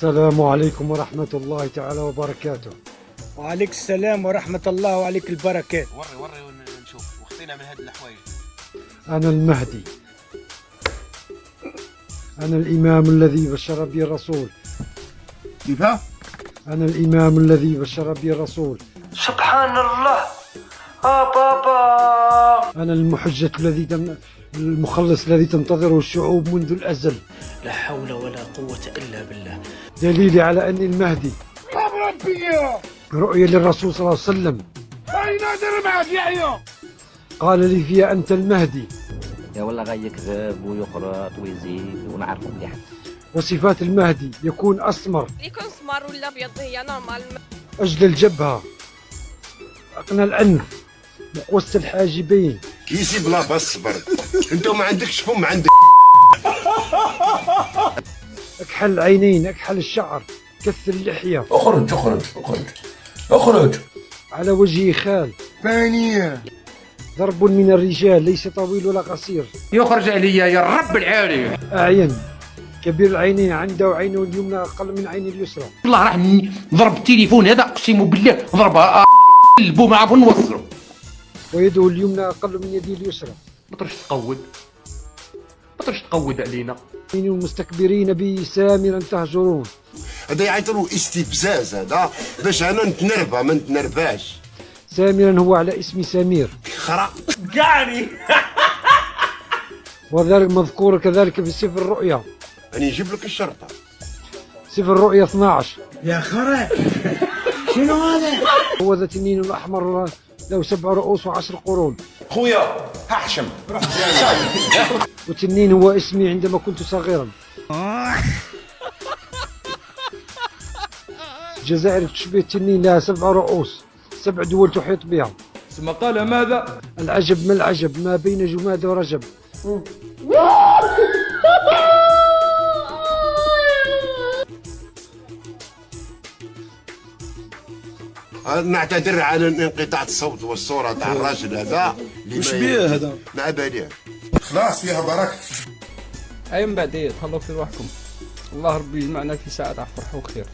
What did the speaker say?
السلام عليكم ورحمة الله تعالى وبركاته. وعليك السلام ورحمة الله وعليك البركات. وري ونشوف واخطينا من هذه الحوايج. أنا المهدي، أنا الإمام الذي بشر بي الرسول. كيفها؟ أنا الإمام الذي بشر بي الرسول. سبحان الله. بابا. أنا المحجة المخلص الذي تنتظره الشعوب منذ الأزل. لا حول ولا قوة إلا بالله. دليلي على أني المهدي ربي رؤية للرسول صلى الله عليه وسلم، أين أدري معك يحيى؟ قال لي فيها أنت المهدي. يا والله غاي يكذب ويقرط ويزيد ونعرفه مليح. وصفات المهدي: يكون أسمر، يكون سمر ولا ابيض، هي نورمال. أجل الجبهة، أقنى الأنف، مقوس الحاجبين. كيسي بلا بس برد. أنت ما عندكش فم عندك. أكحل العينين، أكحل الشعر، كث اللحية. اخرج اخرج اخرج اخرج. على وجهي خال. ثانية ضرب من الرجال، ليس طويل ولا قصير. يخرج عليا يا رب العالي. أعين، كبير العينين، عنده عينه اليمنى أقل من عين اليسرى. والله راح نضرب التليفون هذا، اقسم بالله ضربها قلبو ما عرفوا نوصلوا. ويده اليمنى أقل من يدي اليسرى. ما ترش تقود، ما ترش تقود علينا. مستكبرين بي سامرا تهجرون. هذا يعيطوا استفزاز هذا باش أنا نتنرفى ما نتنرفاش. سامرا هو على اسم سمير، خرا قعني. وذلك مذكور كذلك في سفر الرؤيا، أنا نجيب لك الشرطة. سفر الرؤيا 12. يا خرا شنو هذا؟ هو ذا التنين الأحمر له 7 رؤوس و10 قرون. خويا هحشم. وتنين هو اسمي عندما كنت صغيرا. الجزائر تشبه التنين، لها 7 رؤوس، 7 دول تحيط بها. ثم قال ماذا؟ العجب ما العجب ما بين جماد ورجب. نعتذر على انقطاع الصوت والصورة تاع الراجل هذا. وش بيه هذا؟ مع باليه. خلاص فيها بركة. أي من بعد تهلاو في روحكم. الله ربي يجمعنا في ساعة فرح وخير.